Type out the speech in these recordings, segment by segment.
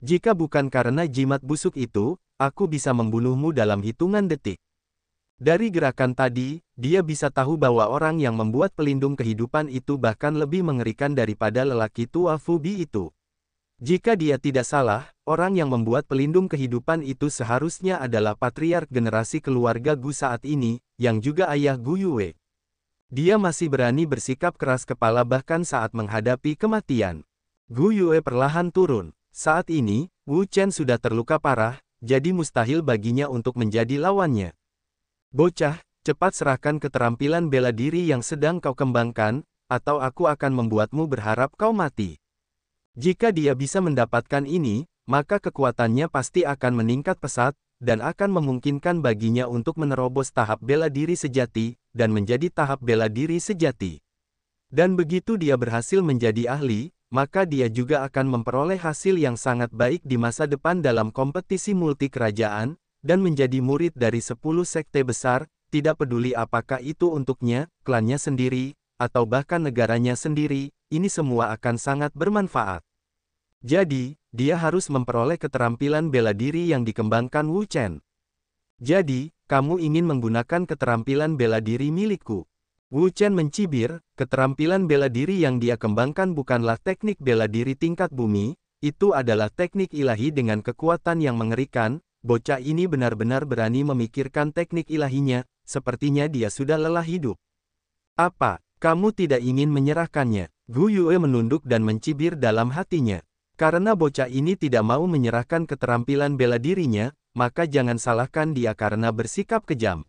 Jika bukan karena jimat busuk itu, aku bisa membunuhmu dalam hitungan detik. Dari gerakan tadi, dia bisa tahu bahwa orang yang membuat pelindung kehidupan itu bahkan lebih mengerikan daripada lelaki tua Fubi itu. Jika dia tidak salah, orang yang membuat pelindung kehidupan itu seharusnya adalah patriark generasi keluarga Gu saat ini, yang juga ayah Gu Yue. Dia masih berani bersikap keras kepala bahkan saat menghadapi kematian. Gu Yue perlahan turun. Saat ini, Wu Chen sudah terluka parah, jadi mustahil baginya untuk menjadi lawannya. Bocah, cepat serahkan keterampilan bela diri yang sedang kau kembangkan, atau aku akan membuatmu berharap kau mati. Jika dia bisa mendapatkan ini, maka kekuatannya pasti akan meningkat pesat, dan akan memungkinkan baginya untuk menerobos tahap bela diri sejati, dan menjadi tahap bela diri sejati. Dan begitu dia berhasil menjadi ahli, maka dia juga akan memperoleh hasil yang sangat baik di masa depan dalam kompetisi multi kerajaan, dan menjadi murid dari 10 sekte besar, tidak peduli apakah itu untuknya, klannya sendiri, atau bahkan negaranya sendiri, ini semua akan sangat bermanfaat. Jadi, dia harus memperoleh keterampilan bela diri yang dikembangkan Wu Chen. Jadi, kamu ingin menggunakan keterampilan bela diri milikku. Wu Chen mencibir, keterampilan bela diri yang dia kembangkan bukanlah teknik bela diri tingkat bumi, itu adalah teknik ilahi dengan kekuatan yang mengerikan. Bocah ini benar-benar berani memikirkan teknik ilahinya, sepertinya dia sudah lelah hidup. Apa, kamu tidak ingin menyerahkannya? Gu Yue menunduk dan mencibir dalam hatinya. Karena bocah ini tidak mau menyerahkan keterampilan bela dirinya, maka jangan salahkan dia karena bersikap kejam.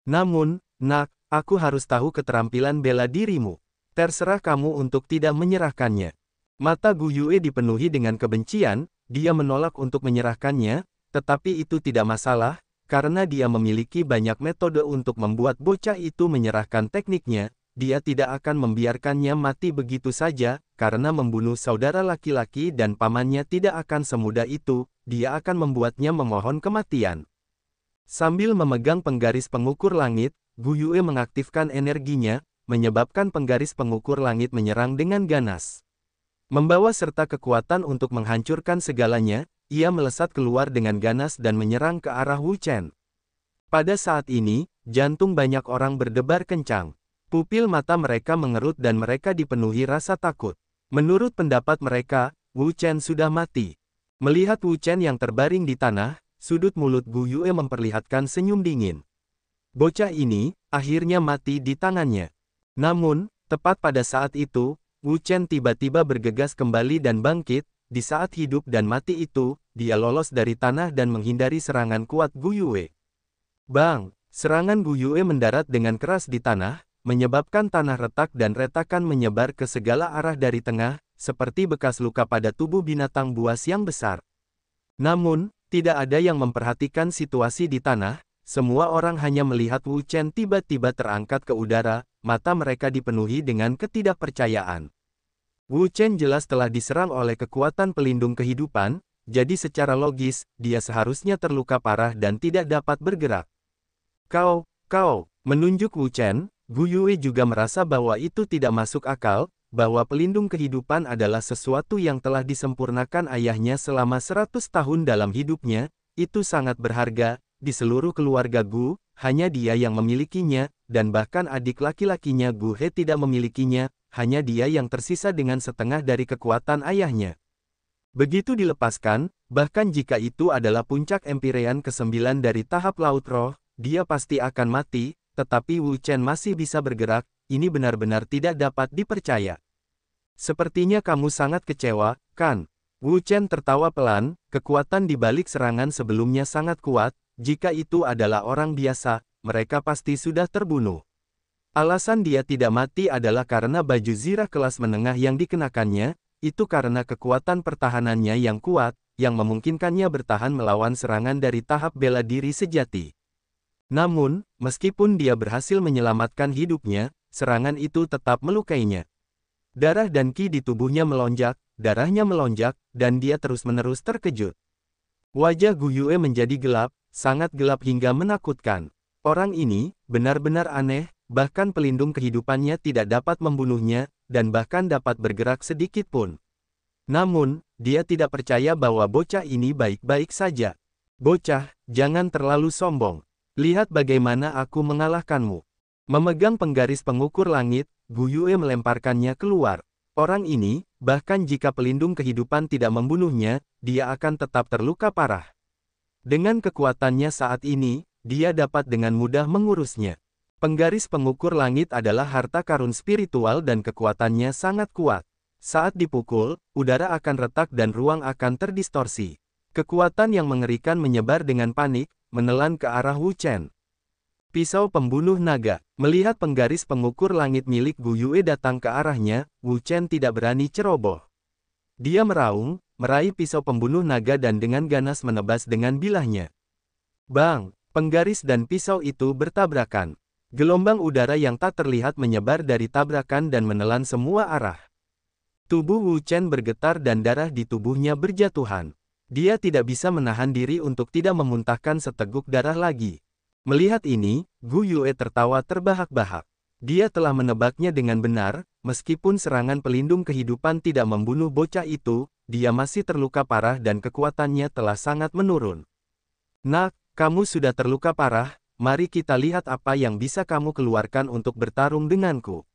Namun, nak, aku harus tahu keterampilan bela dirimu. Terserah kamu untuk tidak menyerahkannya. Mata Gu Yue dipenuhi dengan kebencian, dia menolak untuk menyerahkannya, tetapi itu tidak masalah, karena dia memiliki banyak metode untuk membuat bocah itu menyerahkan tekniknya. Dia tidak akan membiarkannya mati begitu saja, karena membunuh saudara laki-laki dan pamannya tidak akan semudah itu, dia akan membuatnya memohon kematian. Sambil memegang penggaris pengukur langit, Gu Yue mengaktifkan energinya, menyebabkan penggaris pengukur langit menyerang dengan ganas. Membawa serta kekuatan untuk menghancurkan segalanya, ia melesat keluar dengan ganas dan menyerang ke arah Wu Chen. Pada saat ini, jantung banyak orang berdebar kencang. Pupil mata mereka mengerut dan mereka dipenuhi rasa takut. Menurut pendapat mereka, Wu Chen sudah mati. Melihat Wu Chen yang terbaring di tanah, sudut mulut Gu Yue memperlihatkan senyum dingin. Bocah ini, akhirnya mati di tangannya. Namun, tepat pada saat itu, Wu Chen tiba-tiba bergegas kembali dan bangkit. Di saat hidup dan mati itu, dia lolos dari tanah dan menghindari serangan kuat Gu Yue. Bang! Serangan Gu Yue mendarat dengan keras di tanah, menyebabkan tanah retak dan retakan menyebar ke segala arah dari tengah, seperti bekas luka pada tubuh binatang buas yang besar. Namun, tidak ada yang memperhatikan situasi di tanah, semua orang hanya melihat Wu Chen tiba-tiba terangkat ke udara, mata mereka dipenuhi dengan ketidakpercayaan. Wu Chen jelas telah diserang oleh kekuatan pelindung kehidupan, jadi secara logis, dia seharusnya terluka parah dan tidak dapat bergerak. Kau, menunjuk Wu Chen, Gu Yue juga merasa bahwa itu tidak masuk akal, bahwa pelindung kehidupan adalah sesuatu yang telah disempurnakan ayahnya selama 100 tahun dalam hidupnya, itu sangat berharga, di seluruh keluarga Gu, hanya dia yang memilikinya, dan bahkan adik laki-lakinya Gu He tidak memilikinya, hanya dia yang tersisa dengan setengah dari kekuatan ayahnya. Begitu dilepaskan, bahkan jika itu adalah puncak Empyrean ke-9 dari tahap Laut Roh, dia pasti akan mati, tetapi Wu Chen masih bisa bergerak, ini benar-benar tidak dapat dipercaya. Sepertinya kamu sangat kecewa, kan? Wu Chen tertawa pelan, kekuatan di balik serangan sebelumnya sangat kuat, jika itu adalah orang biasa, mereka pasti sudah terbunuh. Alasan dia tidak mati adalah karena baju zirah kelas menengah yang dikenakannya, itu karena kekuatan pertahanannya yang kuat, yang memungkinkannya bertahan melawan serangan dari tahap bela diri sejati. Namun, meskipun dia berhasil menyelamatkan hidupnya, serangan itu tetap melukainya. Darah dan ki di tubuhnya melonjak, darahnya melonjak, dan dia terus-menerus terkejut. Wajah Gu Yue menjadi gelap, sangat gelap hingga menakutkan. Orang ini, benar-benar aneh, bahkan pelindung kehidupannya tidak dapat membunuhnya, dan bahkan dapat bergerak sedikit pun. Namun, dia tidak percaya bahwa bocah ini baik-baik saja. Bocah, jangan terlalu sombong. Lihat bagaimana aku mengalahkanmu. Memegang penggaris pengukur langit, Gu Yue melemparkannya keluar. Orang ini, bahkan jika pelindung kehidupan tidak membunuhnya, dia akan tetap terluka parah. Dengan kekuatannya saat ini, dia dapat dengan mudah mengurusnya. Penggaris pengukur langit adalah harta karun spiritual dan kekuatannya sangat kuat. Saat dipukul, udara akan retak dan ruang akan terdistorsi. Kekuatan yang mengerikan menyebar dengan panik, menelan ke arah Wu Chen. Pisau pembunuh naga. Melihat penggaris pengukur langit milik Gu Yue datang ke arahnya, Wu Chen tidak berani ceroboh. Dia meraung, meraih pisau pembunuh naga dan dengan ganas menebas dengan bilahnya. Bang! Penggaris dan pisau itu bertabrakan. Gelombang udara yang tak terlihat menyebar dari tabrakan dan menelan semua arah. Tubuh Wu Chen bergetar dan darah di tubuhnya berjatuhan. Dia tidak bisa menahan diri untuk tidak memuntahkan seteguk darah lagi. Melihat ini, Gu Yue tertawa terbahak-bahak. Dia telah menebaknya dengan benar, meskipun serangan pelindung kehidupan tidak membunuh bocah itu, dia masih terluka parah dan kekuatannya telah sangat menurun. Nak, kamu sudah terluka parah, mari kita lihat apa yang bisa kamu keluarkan untuk bertarung denganku.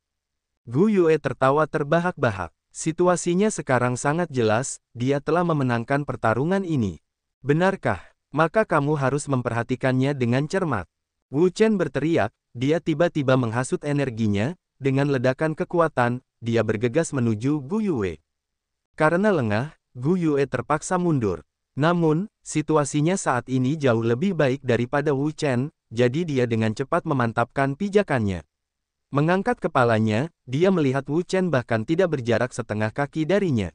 Gu Yue tertawa terbahak-bahak. Situasinya sekarang sangat jelas, dia telah memenangkan pertarungan ini. Benarkah? Maka kamu harus memperhatikannya dengan cermat. Wu Chen berteriak, dia tiba-tiba menghasut energinya, dengan ledakan kekuatan, dia bergegas menuju Gu Yue. Karena lengah, Gu Yue terpaksa mundur. Namun, situasinya saat ini jauh lebih baik daripada Wu Chen, jadi dia dengan cepat memantapkan pijakannya. Mengangkat kepalanya, dia melihat Wu Chen bahkan tidak berjarak setengah kaki darinya.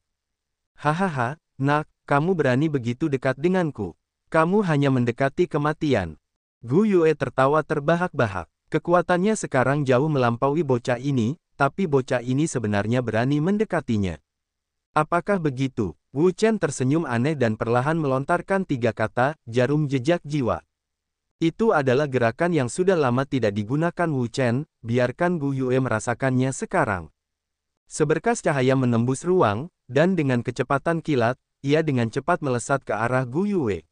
Hahaha, nak, kamu berani begitu dekat denganku. Kamu hanya mendekati kematian. Gu Yue tertawa terbahak-bahak. Kekuatannya sekarang jauh melampaui bocah ini, tapi bocah ini sebenarnya berani mendekatinya. Apakah begitu? Wu Chen tersenyum aneh dan perlahan melontarkan 3 kata, jarum jejak jiwa. Itu adalah gerakan yang sudah lama tidak digunakan Wu Chen, biarkan Gu Yue merasakannya sekarang. Seberkas cahaya menembus ruang, dan dengan kecepatan kilat, ia dengan cepat melesat ke arah Gu Yue.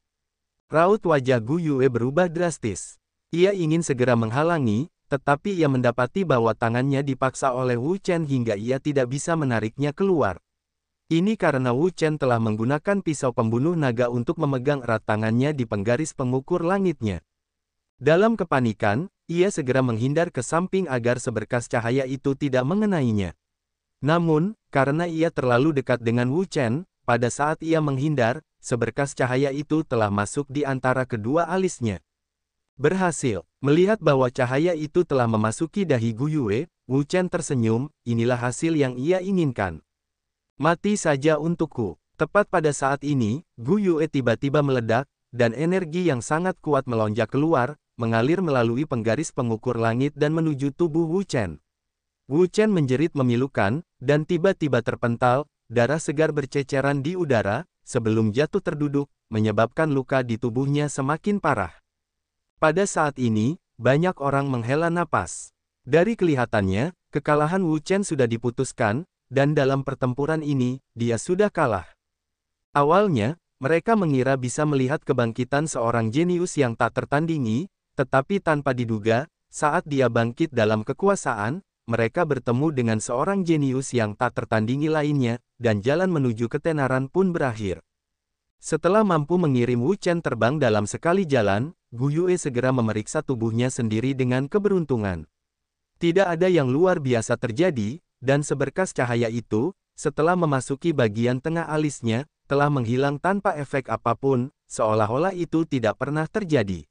Raut wajah Gu Yue berubah drastis. Ia ingin segera menghalangi, tetapi ia mendapati bahwa tangannya dipaksa oleh Wu Chen hingga ia tidak bisa menariknya keluar. Ini karena Wu Chen telah menggunakan pisau pembunuh naga untuk memegang erat tangannya di penggaris pengukur langitnya. Dalam kepanikan, ia segera menghindar ke samping agar seberkas cahaya itu tidak mengenainya. Namun, karena ia terlalu dekat dengan Wu Chen, pada saat ia menghindar, seberkas cahaya itu telah masuk di antara kedua alisnya. Berhasil. Melihat bahwa cahaya itu telah memasuki dahi Gu Yue, Wu Chen tersenyum, inilah hasil yang ia inginkan. Mati saja untukku. Tepat pada saat ini, Gu Yue tiba-tiba meledak, dan energi yang sangat kuat melonjak keluar, mengalir melalui penggaris pengukur langit dan menuju tubuh Wu Chen. Wu Chen menjerit memilukan, dan tiba-tiba terpental, darah segar berceceran di udara, sebelum jatuh terduduk, menyebabkan luka di tubuhnya semakin parah. Pada saat ini, banyak orang menghela napas. Dari kelihatannya, kekalahan Wu Chen sudah diputuskan, dan dalam pertempuran ini, dia sudah kalah. Awalnya, mereka mengira bisa melihat kebangkitan seorang jenius yang tak tertandingi, tetapi tanpa diduga, saat dia bangkit dalam kekuasaan, mereka bertemu dengan seorang jenius yang tak tertandingi lainnya, dan jalan menuju ketenaran pun berakhir. Setelah mampu mengirim Wu Chen terbang dalam sekali jalan, Gu Yue segera memeriksa tubuhnya sendiri dengan keberuntungan. Tidak ada yang luar biasa terjadi, dan seberkas cahaya itu, setelah memasuki bagian tengah alisnya, telah menghilang tanpa efek apapun, seolah-olah itu tidak pernah terjadi.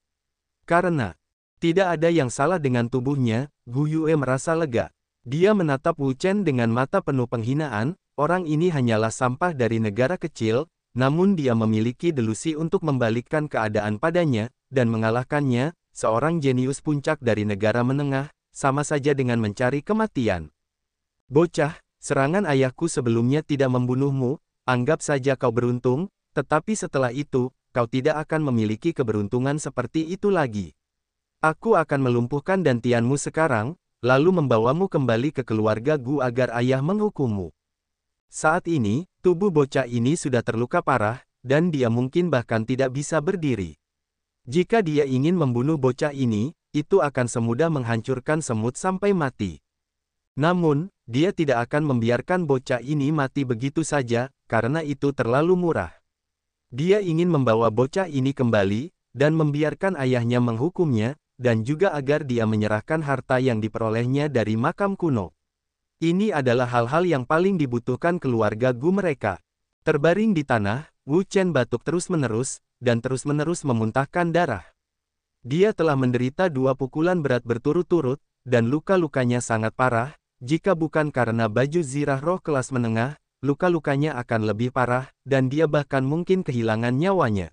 Karena tidak ada yang salah dengan tubuhnya, Gu Yue merasa lega. Dia menatap Wu Chen dengan mata penuh penghinaan, orang ini hanyalah sampah dari negara kecil, namun dia memiliki delusi untuk membalikkan keadaan padanya, dan mengalahkannya, seorang jenius puncak dari negara menengah, sama saja dengan mencari kematian. Bocah, serangan ayahku sebelumnya tidak membunuhmu, anggap saja kau beruntung, tetapi setelah itu, kau tidak akan memiliki keberuntungan seperti itu lagi. Aku akan melumpuhkan dantianmu sekarang, lalu membawamu kembali ke keluarga Gu agar ayah menghukummu. Saat ini, tubuh bocah ini sudah terluka parah, dan dia mungkin bahkan tidak bisa berdiri. Jika dia ingin membunuh bocah ini, itu akan semudah menghancurkan semut sampai mati. Namun, dia tidak akan membiarkan bocah ini mati begitu saja, karena itu terlalu murah. Dia ingin membawa bocah ini kembali, dan membiarkan ayahnya menghukumnya, dan juga agar dia menyerahkan harta yang diperolehnya dari makam kuno. Ini adalah hal-hal yang paling dibutuhkan keluarga Gu mereka. Terbaring di tanah, Wu Chen batuk terus-menerus, dan terus-menerus memuntahkan darah. Dia telah menderita 2 pukulan berat berturut-turut, dan luka-lukanya sangat parah. Jika bukan karena baju zirah roh kelas menengah, luka-lukanya akan lebih parah, dan dia bahkan mungkin kehilangan nyawanya.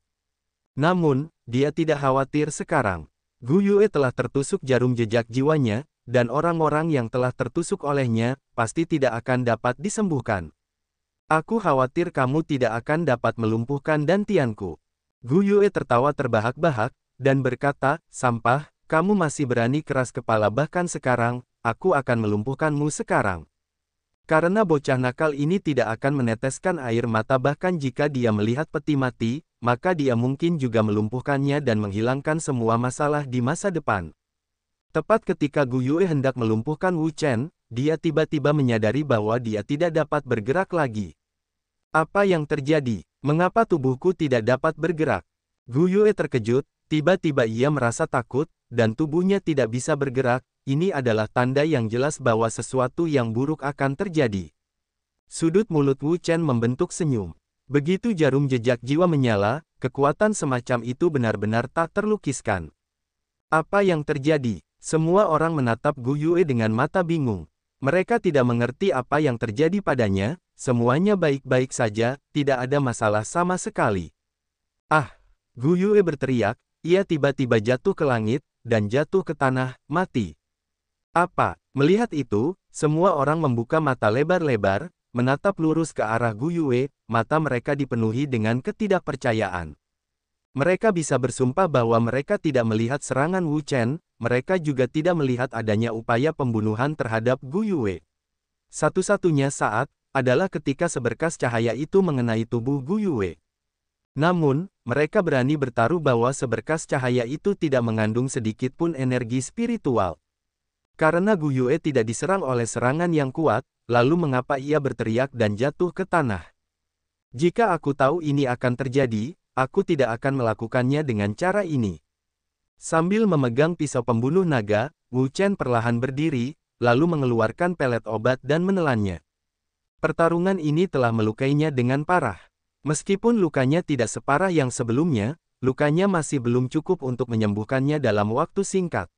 Namun, dia tidak khawatir sekarang. Gu Yue telah tertusuk jarum jejak jiwanya, dan orang-orang yang telah tertusuk olehnya, pasti tidak akan dapat disembuhkan. Aku khawatir kamu tidak akan dapat melumpuhkan dantianku. Gu Yue tertawa terbahak-bahak, dan berkata, sampah, kamu masih berani keras kepala bahkan sekarang, aku akan melumpuhkanmu sekarang. Karena bocah nakal ini tidak akan meneteskan air mata bahkan jika dia melihat peti mati, maka dia mungkin juga melumpuhkannya dan menghilangkan semua masalah di masa depan. Tepat ketika Gu Yue hendak melumpuhkan Wu Chen, dia tiba-tiba menyadari bahwa dia tidak dapat bergerak lagi. Apa yang terjadi? Mengapa tubuhku tidak dapat bergerak? Gu Yue terkejut, tiba-tiba ia merasa takut, dan tubuhnya tidak bisa bergerak. Ini adalah tanda yang jelas bahwa sesuatu yang buruk akan terjadi. Sudut mulut Wu Chen membentuk senyum. Begitu jarum jejak jiwa menyala, kekuatan semacam itu benar-benar tak terlukiskan. Apa yang terjadi? Semua orang menatap Gu Yue dengan mata bingung. Mereka tidak mengerti apa yang terjadi padanya, semuanya baik-baik saja, tidak ada masalah sama sekali. Ah! Gu Yue berteriak, ia tiba-tiba jatuh ke langit, dan jatuh ke tanah, mati. Apa? Melihat itu, semua orang membuka mata lebar-lebar, menatap lurus ke arah Gu Yue, mata mereka dipenuhi dengan ketidakpercayaan. Mereka bisa bersumpah bahwa mereka tidak melihat serangan Wu Chen, mereka juga tidak melihat adanya upaya pembunuhan terhadap Gu Yue. Satu-satunya saat, adalah ketika seberkas cahaya itu mengenai tubuh Gu Yue. Namun, mereka berani bertaruh bahwa seberkas cahaya itu tidak mengandung sedikit pun energi spiritual. Karena Gu Yue tidak diserang oleh serangan yang kuat, lalu mengapa ia berteriak dan jatuh ke tanah? Jika aku tahu ini akan terjadi, aku tidak akan melakukannya dengan cara ini. Sambil memegang pisau pembunuh naga, Wu Chen perlahan berdiri, lalu mengeluarkan pelet obat dan menelannya. Pertarungan ini telah melukainya dengan parah. Meskipun lukanya tidak separah yang sebelumnya, lukanya masih belum cukup untuk menyembuhkannya dalam waktu singkat.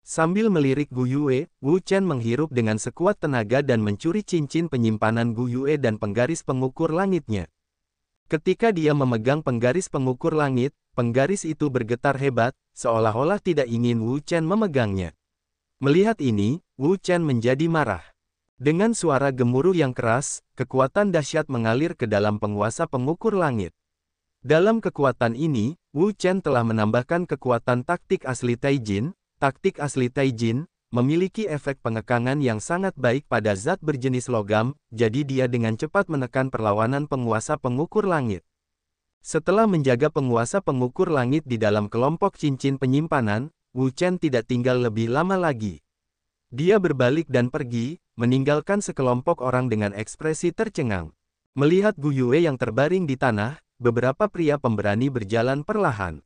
Sambil melirik Gu Yue, Wu Chen menghirup dengan sekuat tenaga dan mencuri cincin penyimpanan Gu Yue dan penggaris pengukur langitnya. Ketika dia memegang penggaris pengukur langit, penggaris itu bergetar hebat, seolah-olah tidak ingin Wu Chen memegangnya. Melihat ini, Wu Chen menjadi marah. Dengan suara gemuruh yang keras, kekuatan dahsyat mengalir ke dalam penguasa pengukur langit. Dalam kekuatan ini, Wu Chen telah menambahkan kekuatan taktik asli Taijin. Taktik asli Taijin memiliki efek pengekangan yang sangat baik pada zat berjenis logam, jadi dia dengan cepat menekan perlawanan penguasa pengukur langit. Setelah menjaga penguasa pengukur langit di dalam kelompok cincin penyimpanan, Wu Chen tidak tinggal lebih lama lagi. Dia berbalik dan pergi, meninggalkan sekelompok orang dengan ekspresi tercengang. Melihat Gu Yue yang terbaring di tanah, beberapa pria pemberani berjalan perlahan.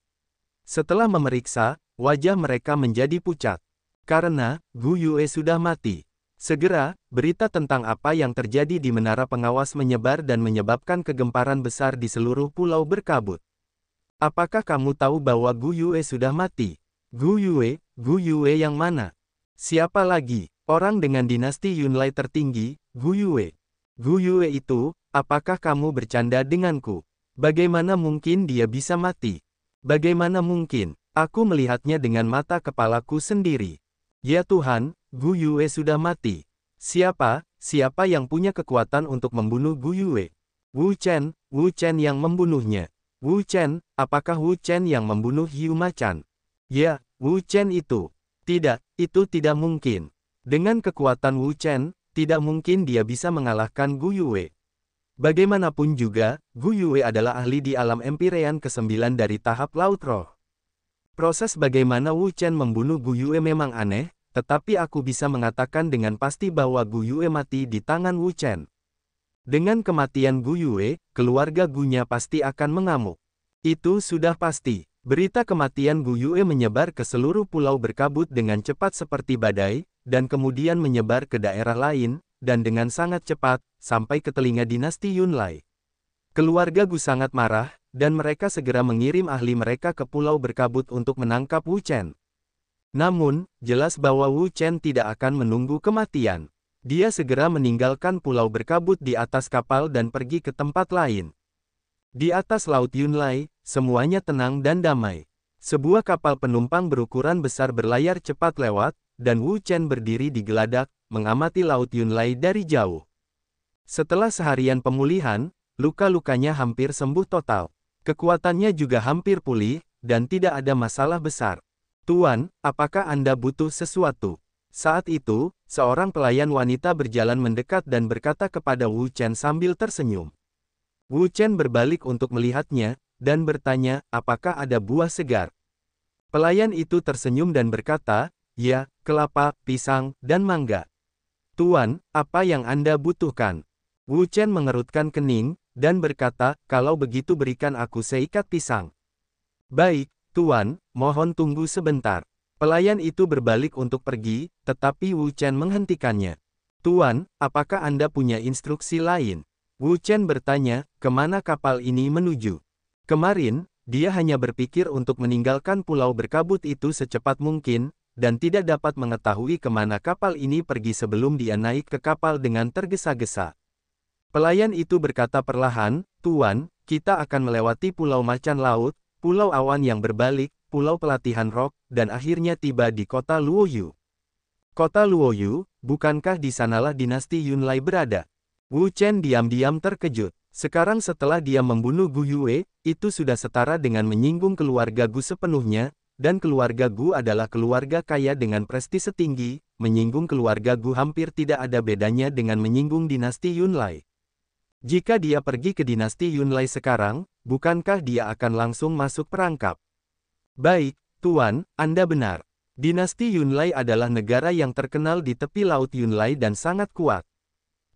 Setelah memeriksa, wajah mereka menjadi pucat. Karena, Gu Yue sudah mati. Segera, berita tentang apa yang terjadi di menara pengawas menyebar dan menyebabkan kegemparan besar di seluruh pulau berkabut. Apakah kamu tahu bahwa Gu Yue sudah mati? Gu Yue yang mana? Siapa lagi? Orang dengan dinasti Yunlai tertinggi, Gu Yue. Gu Yue itu, apakah kamu bercanda denganku? Bagaimana mungkin dia bisa mati? Bagaimana mungkin? Aku melihatnya dengan mata kepalaku sendiri. Ya Tuhan, Gu Yue sudah mati. Siapa yang punya kekuatan untuk membunuh Gu Yue? Wu Chen yang membunuhnya. Wu Chen, apakah Wu Chen yang membunuh Yu Machan? Ya, Wu Chen itu. Tidak, itu tidak mungkin. Dengan kekuatan Wu Chen, tidak mungkin dia bisa mengalahkan Gu Yue. Bagaimanapun juga, Gu Yue adalah ahli di alam Empyrean ke-9 dari tahap Laut Roh. Proses bagaimana Wu Chen membunuh Gu Yue memang aneh, tetapi aku bisa mengatakan dengan pasti bahwa Gu Yue mati di tangan Wu Chen. Dengan kematian Gu Yue, keluarga Gu-nya pasti akan mengamuk. Itu sudah pasti. Berita kematian Gu Yue menyebar ke seluruh pulau berkabut dengan cepat seperti badai, dan kemudian menyebar ke daerah lain, dan dengan sangat cepat, sampai ke telinga dinasti Yunlai. Keluarga Gu sangat marah, dan mereka segera mengirim ahli mereka ke pulau berkabut untuk menangkap Wu Chen. Namun, jelas bahwa Wu Chen tidak akan menunggu kematian. Dia segera meninggalkan pulau berkabut di atas kapal dan pergi ke tempat lain. Di atas Laut Yunlai, semuanya tenang dan damai. Sebuah kapal penumpang berukuran besar berlayar cepat lewat, dan Wu Chen berdiri di geladak, mengamati Laut Yunlai dari jauh. Setelah seharian pemulihan, luka-lukanya hampir sembuh total. Kekuatannya juga hampir pulih, dan tidak ada masalah besar. Tuan, apakah Anda butuh sesuatu? Saat itu, seorang pelayan wanita berjalan mendekat dan berkata kepada Wu Chen sambil tersenyum. Wu Chen berbalik untuk melihatnya, dan bertanya, apakah ada buah segar? Pelayan itu tersenyum dan berkata, ya, kelapa, pisang, dan mangga. Tuan, apa yang Anda butuhkan? Wu Chen mengerutkan kening, dan berkata, kalau begitu berikan aku seikat pisang. Baik, Tuan, mohon tunggu sebentar. Pelayan itu berbalik untuk pergi, tetapi Wu Chen menghentikannya. Tuan, apakah Anda punya instruksi lain? Wu Chen bertanya, kemana kapal ini menuju? Kemarin, dia hanya berpikir untuk meninggalkan pulau berkabut itu secepat mungkin, dan tidak dapat mengetahui kemana kapal ini pergi sebelum dia naik ke kapal dengan tergesa-gesa. Pelayan itu berkata perlahan, Tuan, kita akan melewati Pulau Macan Laut, Pulau Awan yang berbalik, Pulau Pelatihan Rock, dan akhirnya tiba di kota Luoyu. Kota Luoyu, bukankah di sanalah dinasti Yunlai berada? Wu Chen diam-diam terkejut. Sekarang setelah dia membunuh Gu Yue, itu sudah setara dengan menyinggung keluarga Gu sepenuhnya, dan keluarga Gu adalah keluarga kaya dengan prestise tinggi, menyinggung keluarga Gu hampir tidak ada bedanya dengan menyinggung dinasti Yunlai. Jika dia pergi ke dinasti Yunlai sekarang, bukankah dia akan langsung masuk perangkap? Baik, Tuan, Anda benar. Dinasti Yunlai adalah negara yang terkenal di tepi Laut Yunlai dan sangat kuat.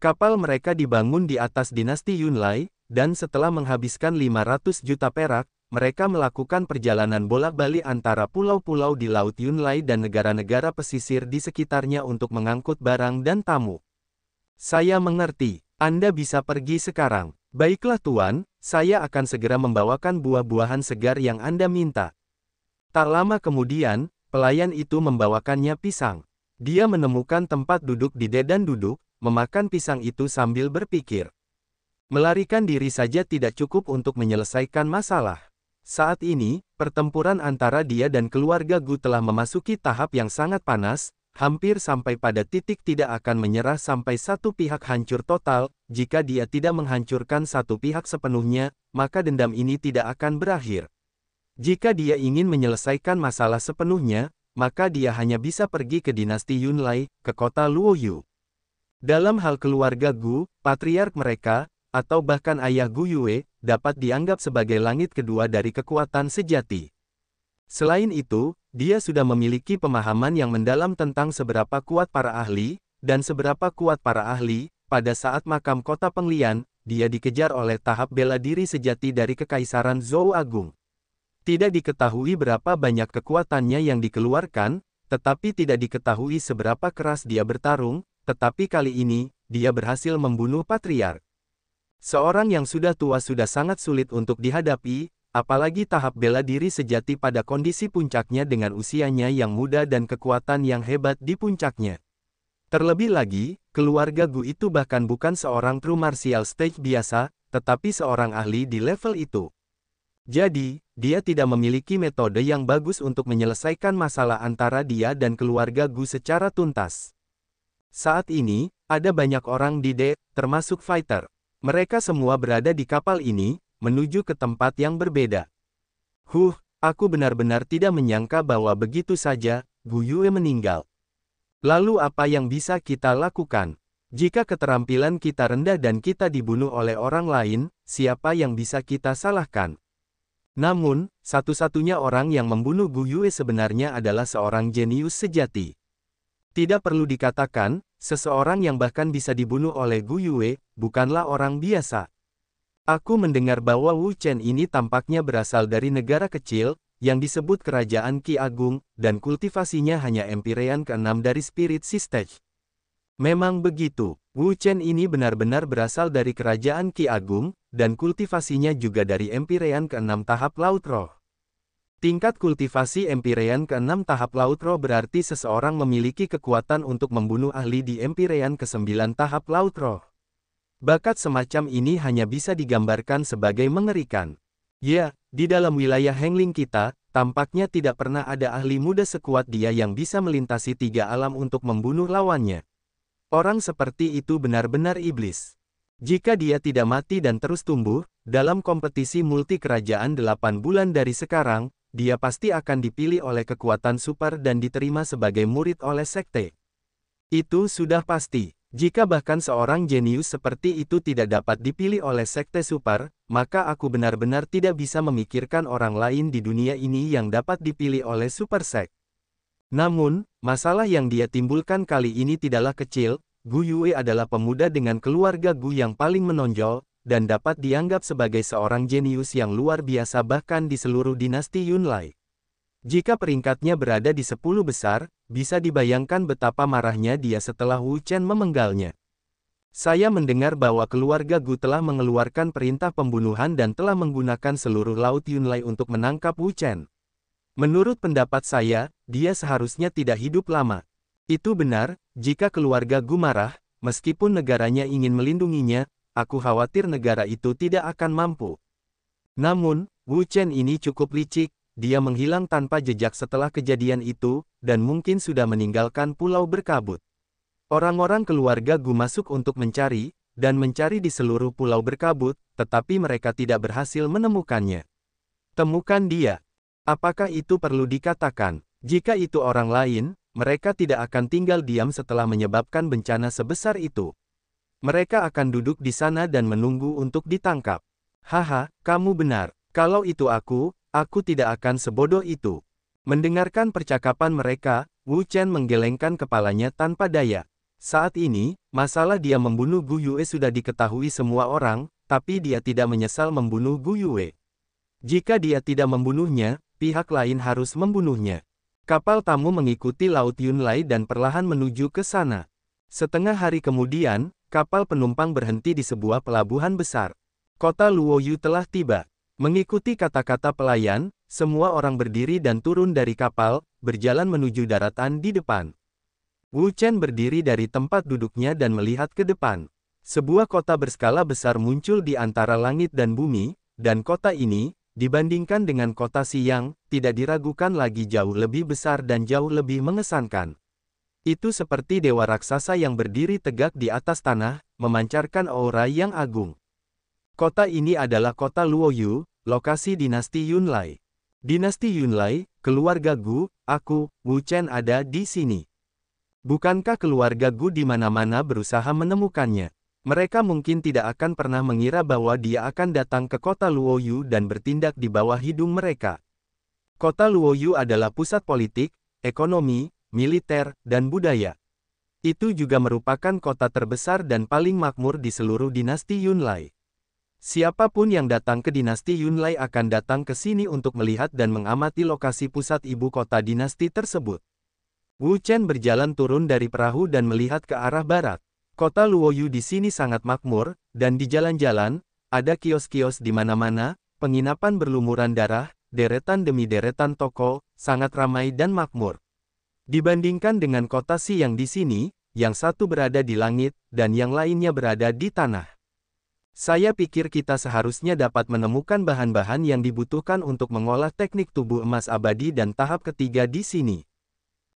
Kapal mereka dibangun di atas dinasti Yunlai, dan setelah menghabiskan 500 juta perak, mereka melakukan perjalanan bolak-balik antara pulau-pulau di Laut Yunlai dan negara-negara pesisir di sekitarnya untuk mengangkut barang dan tamu. Saya mengerti. Anda bisa pergi sekarang. Baiklah Tuan, saya akan segera membawakan buah-buahan segar yang Anda minta. Tak lama kemudian, pelayan itu membawakannya pisang. Dia menemukan tempat duduk di dedan duduk, memakan pisang itu sambil berpikir. Melarikan diri saja tidak cukup untuk menyelesaikan masalah. Saat ini, pertempuran antara dia dan keluarga Gu telah memasuki tahap yang sangat panas, hampir sampai pada titik tidak akan menyerah sampai satu pihak hancur total. Jika dia tidak menghancurkan satu pihak sepenuhnya, maka dendam ini tidak akan berakhir. Jika dia ingin menyelesaikan masalah sepenuhnya, maka dia hanya bisa pergi ke dinasti Yunlai, ke kota Luoyu. Dalam hal keluarga Gu, patriark mereka, atau bahkan ayah Gu Yue, dapat dianggap sebagai langit kedua dari kekuatan sejati. Selain itu, dia sudah memiliki pemahaman yang mendalam tentang seberapa kuat para ahli, dan seberapa kuat para ahli. Pada saat makam kota Penglian, dia dikejar oleh tahap bela diri sejati dari Kekaisaran Zhou Agung. Tidak diketahui berapa banyak kekuatannya yang dikeluarkan, tetapi tidak diketahui seberapa keras dia bertarung, tetapi kali ini, dia berhasil membunuh patriark. Seorang yang sudah tua sudah sangat sulit untuk dihadapi, apalagi tahap bela diri sejati pada kondisi puncaknya dengan usianya yang muda dan kekuatan yang hebat di puncaknya. Terlebih lagi, keluarga Gu itu bahkan bukan seorang true martial stage biasa, tetapi seorang ahli di level itu. Jadi, dia tidak memiliki metode yang bagus untuk menyelesaikan masalah antara dia dan keluarga Gu secara tuntas. Saat ini, ada banyak orang di D, termasuk fighter. Mereka semua berada di kapal ini, menuju ke tempat yang berbeda. Aku benar-benar tidak menyangka bahwa begitu saja, Gu Yue meninggal. Lalu apa yang bisa kita lakukan? Jika keterampilan kita rendah dan kita dibunuh oleh orang lain, siapa yang bisa kita salahkan? Namun, satu-satunya orang yang membunuh Gu Yue sebenarnya adalah seorang jenius sejati. Tidak perlu dikatakan, seseorang yang bahkan bisa dibunuh oleh Gu Yue, bukanlah orang biasa. Aku mendengar bahwa Wu Chen ini tampaknya berasal dari negara kecil, yang disebut Kerajaan Qi Agung, dan kultivasinya hanya Empyrean ke-6 dari Spirit Sistech. Memang begitu, Wu Chen ini benar-benar berasal dari Kerajaan Qi Agung, dan kultivasinya juga dari Empyrean ke-6 tahap Laut Roh. Tingkat kultivasi Empyrean ke-6 tahap Laut Roh berarti seseorang memiliki kekuatan untuk membunuh ahli di Empyrean ke-9 tahap Laut Roh. Bakat semacam ini hanya bisa digambarkan sebagai mengerikan. Ya, di dalam wilayah Hengling kita, tampaknya tidak pernah ada ahli muda sekuat dia yang bisa melintasi 3 alam untuk membunuh lawannya. Orang seperti itu benar-benar iblis. Jika dia tidak mati dan terus tumbuh, dalam kompetisi multi kerajaan 8 bulan dari sekarang, dia pasti akan dipilih oleh kekuatan super dan diterima sebagai murid oleh sekte. Itu sudah pasti. Jika bahkan seorang jenius seperti itu tidak dapat dipilih oleh sekte super, maka aku benar-benar tidak bisa memikirkan orang lain di dunia ini yang dapat dipilih oleh super sek. Namun, masalah yang dia timbulkan kali ini tidaklah kecil. Gu Yue adalah pemuda dengan keluarga Gu yang paling menonjol, dan dapat dianggap sebagai seorang jenius yang luar biasa bahkan di seluruh dinasti Yunlai. Jika peringkatnya berada di 10 besar, bisa dibayangkan betapa marahnya dia setelah Wu Chen memenggalnya. Saya mendengar bahwa keluarga Gu telah mengeluarkan perintah pembunuhan dan telah menggunakan seluruh Laut Yunlai untuk menangkap Wu Chen. Menurut pendapat saya, dia seharusnya tidak hidup lama. Itu benar, jika keluarga Gu marah, meskipun negaranya ingin melindunginya, aku khawatir negara itu tidak akan mampu. Namun, Wu Chen ini cukup licik, dia menghilang tanpa jejak setelah kejadian itu, dan mungkin sudah meninggalkan pulau berkabut. Orang-orang keluarga Gu masuk untuk mencari, dan mencari di seluruh pulau berkabut, tetapi mereka tidak berhasil menemukannya. Temukan dia. Apakah itu perlu dikatakan? Jika itu orang lain, mereka tidak akan tinggal diam setelah menyebabkan bencana sebesar itu. Mereka akan duduk di sana dan menunggu untuk ditangkap. Haha, kamu benar. Kalau itu aku tidak akan sebodoh itu. Mendengarkan percakapan mereka, Wu Chen menggelengkan kepalanya tanpa daya. Saat ini, masalah dia membunuh Gu Yue sudah diketahui semua orang, tapi dia tidak menyesal membunuh Gu Yue. Jika dia tidak membunuhnya, pihak lain harus membunuhnya. Kapal tamu mengikuti Laut Yunlai dan perlahan menuju ke sana. Setengah hari kemudian, kapal penumpang berhenti di sebuah pelabuhan besar. Kota Luoyu telah tiba. Mengikuti kata-kata pelayan, semua orang berdiri dan turun dari kapal, berjalan menuju daratan di depan. Wu Chen berdiri dari tempat duduknya dan melihat ke depan. Sebuah kota berskala besar muncul di antara langit dan bumi, dan kota ini, dibandingkan dengan kota Siang, tidak diragukan lagi jauh lebih besar dan jauh lebih mengesankan. Itu seperti dewa raksasa yang berdiri tegak di atas tanah, memancarkan aura yang agung. Kota ini adalah kota Luoyu, lokasi dinasti Yunlai. Dinasti Yunlai, keluarga Gu, aku, Wu Chen ada di sini. Bukankah keluarga Gu di mana-mana berusaha menemukannya? Mereka mungkin tidak akan pernah mengira bahwa dia akan datang ke kota Luoyu dan bertindak di bawah hidung mereka. Kota Luoyu adalah pusat politik, ekonomi, militer, dan budaya. Itu juga merupakan kota terbesar dan paling makmur di seluruh dinasti Yunlai. Siapapun yang datang ke dinasti Yunlai akan datang ke sini untuk melihat dan mengamati lokasi pusat ibu kota dinasti tersebut. Wu Chen berjalan turun dari perahu dan melihat ke arah barat. Kota Luoyu di sini sangat makmur, dan di jalan-jalan, ada kios-kios di mana-mana, penginapan berlumuran darah, deretan demi deretan toko, sangat ramai dan makmur. Dibandingkan dengan kota Siang di sini, yang satu berada di langit, dan yang lainnya berada di tanah. Saya pikir kita seharusnya dapat menemukan bahan-bahan yang dibutuhkan untuk mengolah teknik tubuh emas abadi dan tahap ketiga di sini.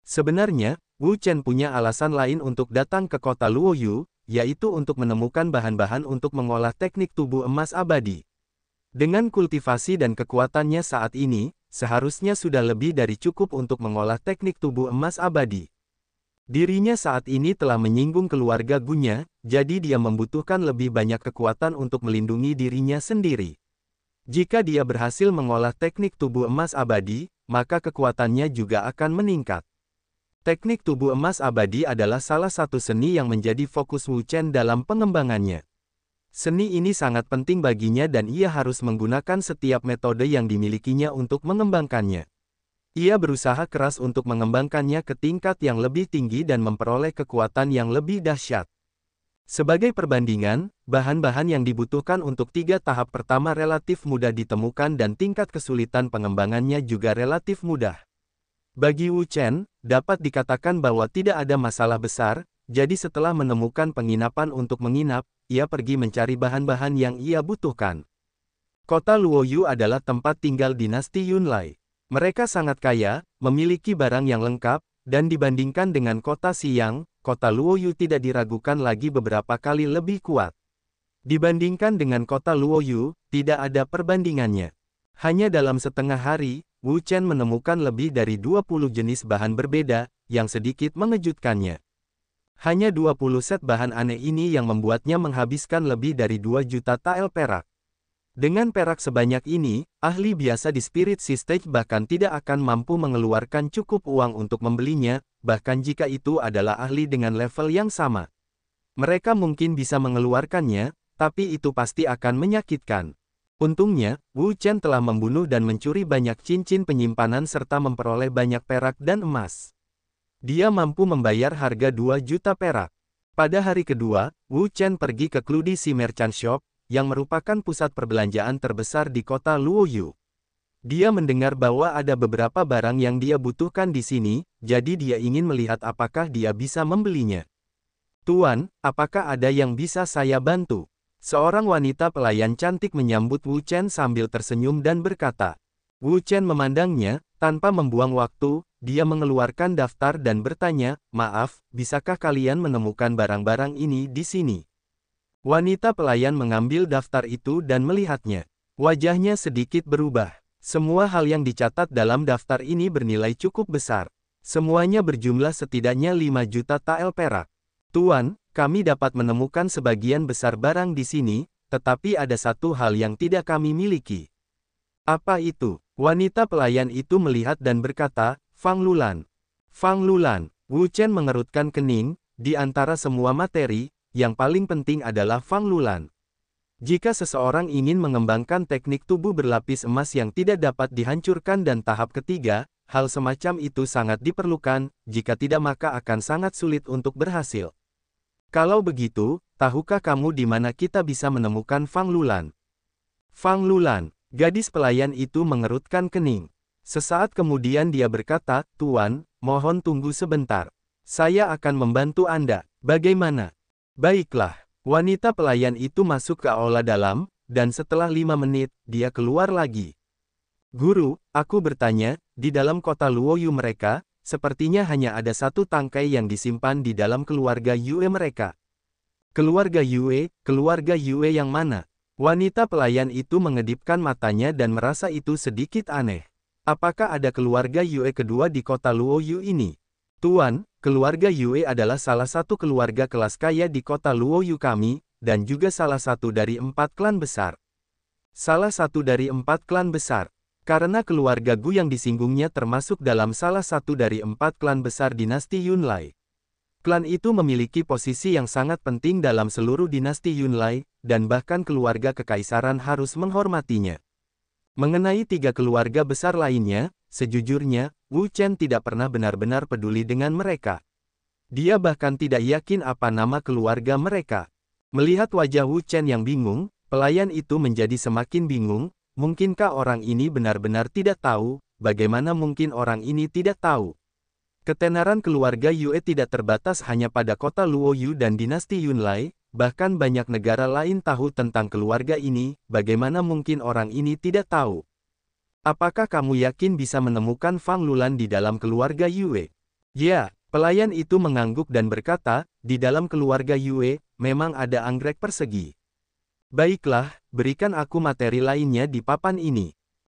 Sebenarnya, Wu Chen punya alasan lain untuk datang ke kota Luoyu, yaitu untuk menemukan bahan-bahan untuk mengolah teknik tubuh emas abadi. Dengan kultivasi dan kekuatannya saat ini, seharusnya sudah lebih dari cukup untuk mengolah teknik tubuh emas abadi. Dirinya saat ini telah menyinggung keluarga Gunya, jadi dia membutuhkan lebih banyak kekuatan untuk melindungi dirinya sendiri. Jika dia berhasil mengolah teknik tubuh emas abadi, maka kekuatannya juga akan meningkat. Teknik tubuh emas abadi adalah salah satu seni yang menjadi fokus Wu Chen dalam pengembangannya. Seni ini sangat penting baginya dan ia harus menggunakan setiap metode yang dimilikinya untuk mengembangkannya. Ia berusaha keras untuk mengembangkannya ke tingkat yang lebih tinggi dan memperoleh kekuatan yang lebih dahsyat. Sebagai perbandingan, bahan-bahan yang dibutuhkan untuk 3 tahap pertama relatif mudah ditemukan dan tingkat kesulitan pengembangannya juga relatif mudah. Bagi Wu Chen, dapat dikatakan bahwa tidak ada masalah besar, jadi setelah menemukan penginapan untuk menginap, ia pergi mencari bahan-bahan yang ia butuhkan. Kota Luoyu adalah tempat tinggal dinasti Yunlai. Mereka sangat kaya, memiliki barang yang lengkap, dan dibandingkan dengan kota Xiang, kota Luoyu tidak diragukan lagi beberapa kali lebih kuat. Dibandingkan dengan kota Luoyu, tidak ada perbandingannya. Hanya dalam setengah hari, Wu Chen menemukan lebih dari 20 jenis bahan berbeda, yang sedikit mengejutkannya. Hanya 20 set bahan aneh ini yang membuatnya menghabiskan lebih dari 2 juta tael perak. Dengan perak sebanyak ini, ahli biasa di Spirit Sea Stage bahkan tidak akan mampu mengeluarkan cukup uang untuk membelinya, bahkan jika itu adalah ahli dengan level yang sama. Mereka mungkin bisa mengeluarkannya, tapi itu pasti akan menyakitkan. Untungnya, Wu Chen telah membunuh dan mencuri banyak cincin penyimpanan serta memperoleh banyak perak dan emas. Dia mampu membayar harga 2 juta perak. Pada hari kedua, Wu Chen pergi ke Cludy Sea Merchant Shop, yang merupakan pusat perbelanjaan terbesar di kota Luoyu. Dia mendengar bahwa ada beberapa barang yang dia butuhkan di sini, jadi dia ingin melihat apakah dia bisa membelinya. "Tuan, apakah ada yang bisa saya bantu?" Seorang wanita pelayan cantik menyambut Wu Chen sambil tersenyum dan berkata. Wu Chen memandangnya, tanpa membuang waktu, dia mengeluarkan daftar dan bertanya, "Maaf, bisakah kalian menemukan barang-barang ini di sini?" Wanita pelayan mengambil daftar itu dan melihatnya. Wajahnya sedikit berubah. Semua hal yang dicatat dalam daftar ini bernilai cukup besar. Semuanya berjumlah setidaknya 5 juta tael perak. "Tuan, kami dapat menemukan sebagian besar barang di sini, tetapi ada satu hal yang tidak kami miliki." "Apa itu?" Wanita pelayan itu melihat dan berkata, "Fang Lulan." Fang Lulan. Wu Chen mengerutkan kening, di antara semua materi, yang paling penting adalah Fang Lulan. Jika seseorang ingin mengembangkan teknik tubuh berlapis emas yang tidak dapat dihancurkan dan tahap ketiga, hal semacam itu sangat diperlukan, jika tidak maka akan sangat sulit untuk berhasil. "Kalau begitu, tahukah kamu di mana kita bisa menemukan Fang Lulan?" Fang Lulan, gadis pelayan itu mengerutkan kening. Sesaat kemudian dia berkata, "Tuan, mohon tunggu sebentar. Saya akan membantu Anda. Bagaimana?" "Baiklah." Wanita pelayan itu masuk ke aula dalam, dan setelah 5 menit, dia keluar lagi. "Guru, aku bertanya, di dalam kota Luoyu mereka, sepertinya hanya ada satu tangkai yang disimpan di dalam keluarga Yue mereka." "Keluarga Yue? Keluarga Yue yang mana?" Wanita pelayan itu mengedipkan matanya dan merasa itu sedikit aneh. "Apakah ada keluarga Yue kedua di kota Luoyu ini?" "Tuan, keluarga Yue adalah salah satu keluarga kelas kaya di kota Luoyu kami, dan juga salah satu dari 4 klan besar." "Salah satu dari 4 klan besar?" Karena keluarga Gu yang disinggungnya termasuk dalam salah satu dari 4 klan besar dinasti Yunlai. Klan itu memiliki posisi yang sangat penting dalam seluruh dinasti Yunlai, dan bahkan keluarga kekaisaran harus menghormatinya. Mengenai 3 keluarga besar lainnya, sejujurnya, Wu Chen tidak pernah benar-benar peduli dengan mereka. Dia bahkan tidak yakin apa nama keluarga mereka. Melihat wajah Wu Chen yang bingung, pelayan itu menjadi semakin bingung. Mungkinkah orang ini benar-benar tidak tahu? Bagaimana mungkin orang ini tidak tahu? Ketenaran keluarga Yue tidak terbatas hanya pada kota Luoyu dan dinasti Yunlai, bahkan banyak negara lain tahu tentang keluarga ini. Bagaimana mungkin orang ini tidak tahu? "Apakah kamu yakin bisa menemukan Fang Lulan di dalam keluarga Yue?" "Ya." Pelayan itu mengangguk dan berkata, "Di dalam keluarga Yue, memang ada anggrek persegi." "Baiklah, berikan aku materi lainnya di papan ini."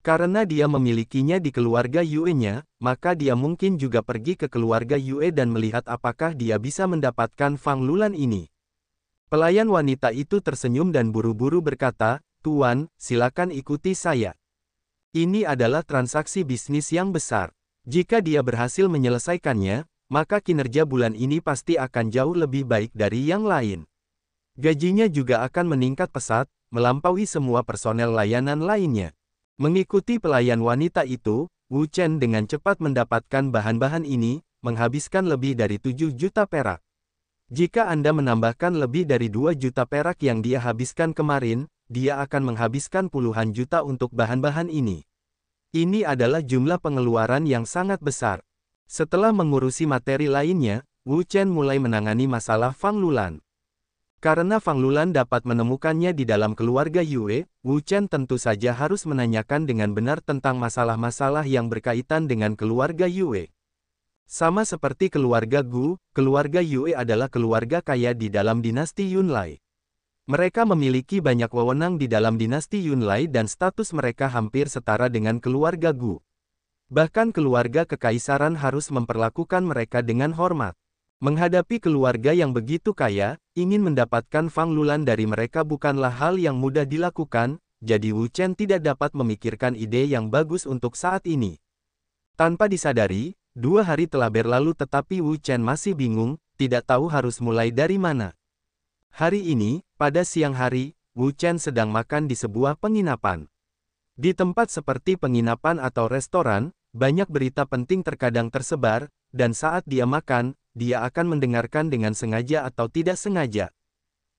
Karena dia memilikinya di keluarga Yue-nya, maka dia mungkin juga pergi ke keluarga Yue dan melihat apakah dia bisa mendapatkan Fang Lulan ini. Pelayan wanita itu tersenyum dan buru-buru berkata, "Tuan, silakan ikuti saya. Ini adalah transaksi bisnis yang besar. Jika dia berhasil menyelesaikannya, maka kinerja bulan ini pasti akan jauh lebih baik dari yang lain. Gajinya juga akan meningkat pesat, melampaui semua personel layanan lainnya." Mengikuti pelayan wanita itu, Wu Chen dengan cepat mendapatkan bahan-bahan ini, menghabiskan lebih dari 7 juta perak. Jika Anda menambahkan lebih dari 2 juta perak yang dia habiskan kemarin, dia akan menghabiskan puluhan juta untuk bahan-bahan ini. Ini adalah jumlah pengeluaran yang sangat besar. Setelah mengurusi materi lainnya, Wu Chen mulai menangani masalah Fang Lulan. Karena Fang Lulan dapat menemukannya di dalam keluarga Yue, Wu Chen tentu saja harus menanyakan dengan benar tentang masalah-masalah yang berkaitan dengan keluarga Yue. Sama seperti keluarga Gu, keluarga Yue adalah keluarga kaya di dalam dinasti Yunlai. Mereka memiliki banyak wewenang di dalam dinasti Yunlai dan status mereka hampir setara dengan keluarga Gu. Bahkan keluarga kekaisaran harus memperlakukan mereka dengan hormat. Menghadapi keluarga yang begitu kaya, ingin mendapatkan Fang Lulan dari mereka bukanlah hal yang mudah dilakukan, jadi Wu Chen tidak dapat memikirkan ide yang bagus untuk saat ini. Tanpa disadari, 2 hari telah berlalu tetapi Wu Chen masih bingung, tidak tahu harus mulai dari mana. Hari ini, pada siang hari, Wu Chen sedang makan di sebuah penginapan. Di tempat seperti penginapan atau restoran, banyak berita penting terkadang tersebar, dan saat dia makan, dia akan mendengarkan dengan sengaja atau tidak sengaja.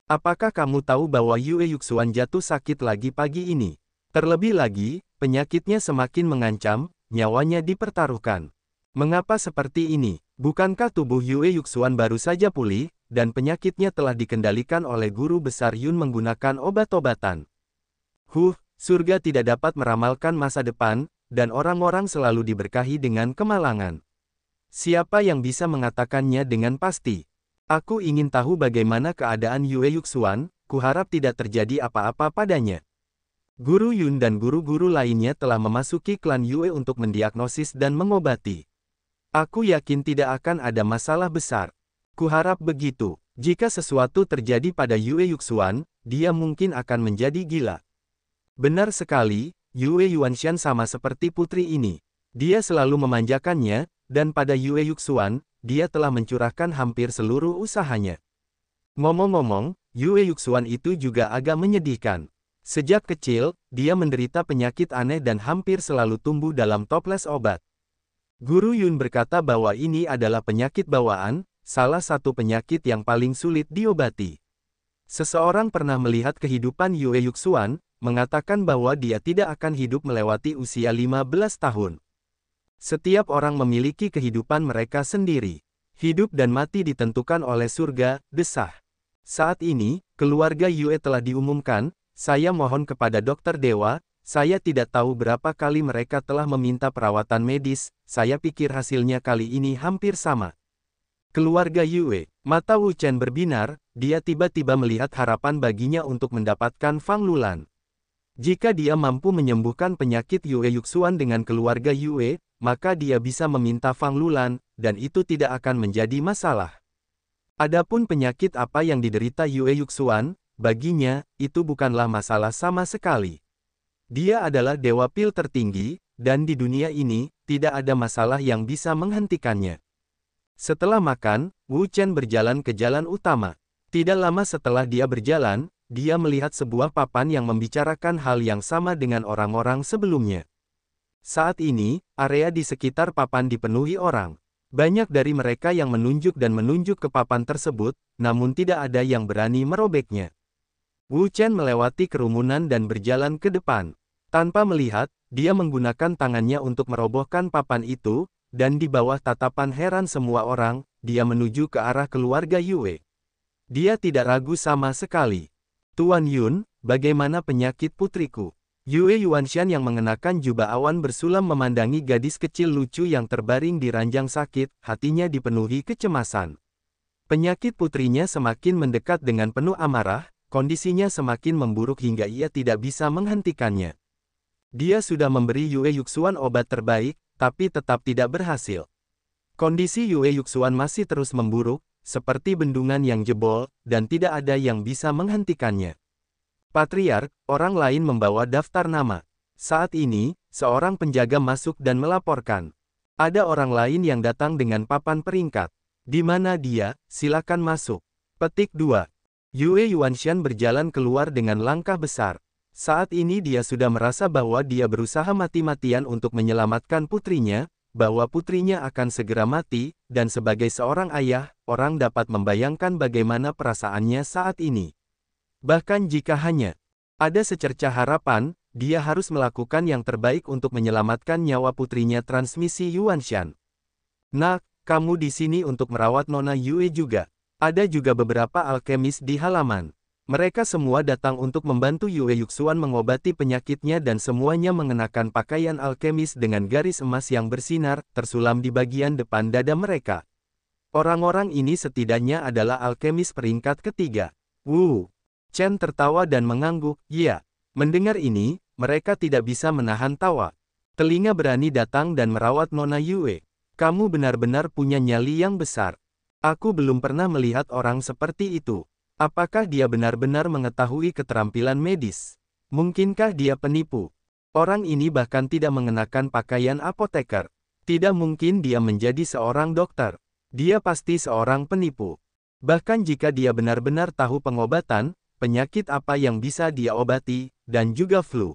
"Apakah kamu tahu bahwa Yue Yuxuan jatuh sakit lagi pagi ini? Terlebih lagi, penyakitnya semakin mengancam, nyawanya dipertaruhkan. Mengapa seperti ini? Bukankah tubuh Yue Yuxuan baru saja pulih, dan penyakitnya telah dikendalikan oleh guru besar Yun menggunakan obat-obatan? Surga tidak dapat meramalkan masa depan, dan orang-orang selalu diberkahi dengan kemalangan. Siapa yang bisa mengatakannya dengan pasti? Aku ingin tahu bagaimana keadaan Yue Yuxuan, kuharap tidak terjadi apa-apa padanya." Guru Yun dan guru-guru lainnya telah memasuki klan Yue untuk mendiagnosis dan mengobati. "Aku yakin tidak akan ada masalah besar. Kuharap begitu. Jika sesuatu terjadi pada Yue Yuxuan, dia mungkin akan menjadi gila." Benar sekali, Yue Yuanshan sama seperti putri ini. Dia selalu memanjakannya, dan pada Yue Yuxuan, dia telah mencurahkan hampir seluruh usahanya. Ngomong-ngomong, Yue Yuxuan itu juga agak menyedihkan. Sejak kecil, dia menderita penyakit aneh dan hampir selalu tumbuh dalam toples obat. Guru Yun berkata bahwa ini adalah penyakit bawaan, salah satu penyakit yang paling sulit diobati. Seseorang pernah melihat kehidupan Yue Yuxuan, mengatakan bahwa dia tidak akan hidup melewati usia 15 tahun. Setiap orang memiliki kehidupan mereka sendiri. Hidup dan mati ditentukan oleh surga, desah. Saat ini, keluarga Yue telah diumumkan, saya mohon kepada dokter dewa, saya tidak tahu berapa kali mereka telah meminta perawatan medis, saya pikir hasilnya kali ini hampir sama. Keluarga Yue, mata Wu Chen berbinar, dia tiba-tiba melihat harapan baginya untuk mendapatkan Fang Lulan. Jika dia mampu menyembuhkan penyakit Yue Yuxuan dengan keluarga Yue, maka dia bisa meminta Fang Lulan, dan itu tidak akan menjadi masalah. Adapun penyakit apa yang diderita Yue Yuxuan, baginya, itu bukanlah masalah sama sekali. Dia adalah dewa pil tertinggi, dan di dunia ini, tidak ada masalah yang bisa menghentikannya. Setelah makan, Wu Chen berjalan ke jalan utama. Tidak lama setelah dia berjalan, dia melihat sebuah papan yang membicarakan hal yang sama dengan orang-orang sebelumnya. Saat ini, area di sekitar papan dipenuhi orang. Banyak dari mereka yang menunjuk dan menunjuk ke papan tersebut, namun tidak ada yang berani merobeknya. Wu Chen melewati kerumunan dan berjalan ke depan. Tanpa melihat, dia menggunakan tangannya untuk merobohkan papan itu, dan di bawah tatapan heran semua orang, dia menuju ke arah keluarga Yue. Dia tidak ragu sama sekali. "Tuan Yun, bagaimana penyakit putriku?" Yue Yuanshan yang mengenakan jubah awan bersulam memandangi gadis kecil lucu yang terbaring di ranjang sakit, hatinya dipenuhi kecemasan. Penyakit putrinya semakin mendekat dengan penuh amarah, kondisinya semakin memburuk hingga ia tidak bisa menghentikannya. Dia sudah memberi Yue Yuxuan obat terbaik, tapi tetap tidak berhasil. Kondisi Yue Yuxuan masih terus memburuk, seperti bendungan yang jebol, dan tidak ada yang bisa menghentikannya. Patriark, orang lain membawa daftar nama. Saat ini, seorang penjaga masuk dan melaporkan. Ada orang lain yang datang dengan papan peringkat. Di mana dia? Silakan masuk. Petik 2. Yue Yuanshan berjalan keluar dengan langkah besar. Saat ini dia sudah merasa bahwa dia berusaha mati-matian untuk menyelamatkan putrinya, bahwa putrinya akan segera mati, dan sebagai seorang ayah, orang dapat membayangkan bagaimana perasaannya saat ini. Bahkan jika hanya ada secercah harapan, dia harus melakukan yang terbaik untuk menyelamatkan nyawa putrinya. Transmisi Yuanshan. Nak, kamu di sini untuk merawat Nona Yue juga. Ada juga beberapa alkemis di halaman. Mereka semua datang untuk membantu Yue Yuxuan mengobati penyakitnya dan semuanya mengenakan pakaian alkemis dengan garis emas yang bersinar, tersulam di bagian depan dada mereka. Orang-orang ini setidaknya adalah alkemis peringkat ketiga. Wu Chen tertawa dan mengangguk, ya. Mendengar ini, mereka tidak bisa menahan tawa. Telinga berani datang dan merawat Nona Yue. Kamu benar-benar punya nyali yang besar. Aku belum pernah melihat orang seperti itu. Apakah dia benar-benar mengetahui keterampilan medis? Mungkinkah dia penipu? Orang ini bahkan tidak mengenakan pakaian apoteker. Tidak mungkin dia menjadi seorang dokter. Dia pasti seorang penipu. Bahkan jika dia benar-benar tahu pengobatan, penyakit apa yang bisa dia obati, dan juga flu.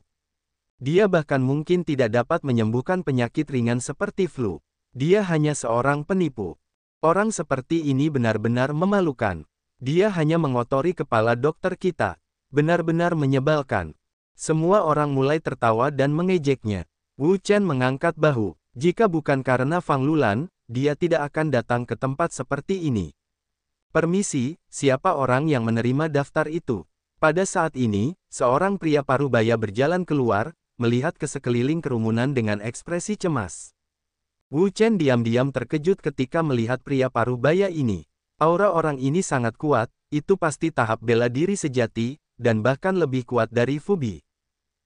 Dia bahkan mungkin tidak dapat menyembuhkan penyakit ringan seperti flu. Dia hanya seorang penipu. Orang seperti ini benar-benar memalukan. Dia hanya mengotori kepala dokter kita. Benar-benar menyebalkan. Semua orang mulai tertawa dan mengejeknya. Wu Chen mengangkat bahu. Jika bukan karena Fang Lulan, dia tidak akan datang ke tempat seperti ini. Permisi, siapa orang yang menerima daftar itu? Pada saat ini, seorang pria parubaya berjalan keluar, melihat ke sekeliling kerumunan dengan ekspresi cemas. Wu Chen diam-diam terkejut ketika melihat pria parubaya ini. Aura orang ini sangat kuat, itu pasti tahap bela diri sejati, dan bahkan lebih kuat dari Fubi.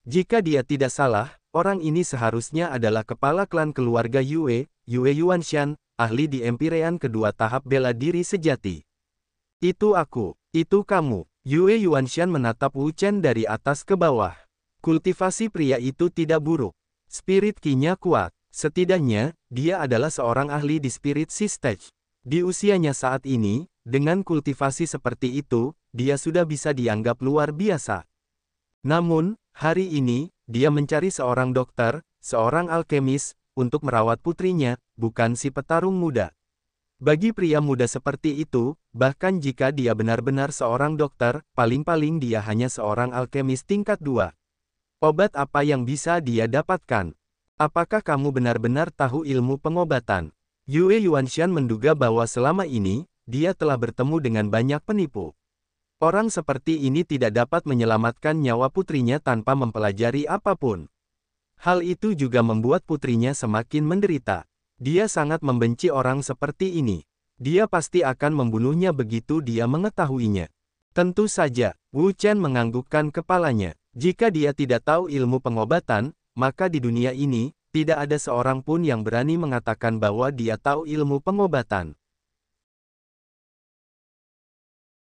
Jika dia tidak salah, orang ini seharusnya adalah kepala klan keluarga Yue, Yue Yuanshan, ahli di Empirean kedua tahap bela diri sejati. Itu aku, itu kamu. Yue Yuanshan menatap Wu Chen dari atas ke bawah. Kultivasi pria itu tidak buruk. Spirit ki-nya kuat. Setidaknya, dia adalah seorang ahli di Spirit Sea Stage. Di usianya saat ini, dengan kultivasi seperti itu, dia sudah bisa dianggap luar biasa. Namun, hari ini, dia mencari seorang dokter, seorang alkemis, untuk merawat putrinya, bukan si petarung muda. Bagi pria muda seperti itu, bahkan jika dia benar-benar seorang dokter, paling-paling dia hanya seorang alkemis tingkat 2. Obat apa yang bisa dia dapatkan? Apakah kamu benar-benar tahu ilmu pengobatan? Yue Yuanshan menduga bahwa selama ini, dia telah bertemu dengan banyak penipu. Orang seperti ini tidak dapat menyelamatkan nyawa putrinya tanpa mempelajari apapun. Hal itu juga membuat putrinya semakin menderita. Dia sangat membenci orang seperti ini. Dia pasti akan membunuhnya begitu dia mengetahuinya. Tentu saja, Wu Chen menganggukkan kepalanya. Jika dia tidak tahu ilmu pengobatan, maka di dunia ini, tidak ada seorang pun yang berani mengatakan bahwa dia tahu ilmu pengobatan.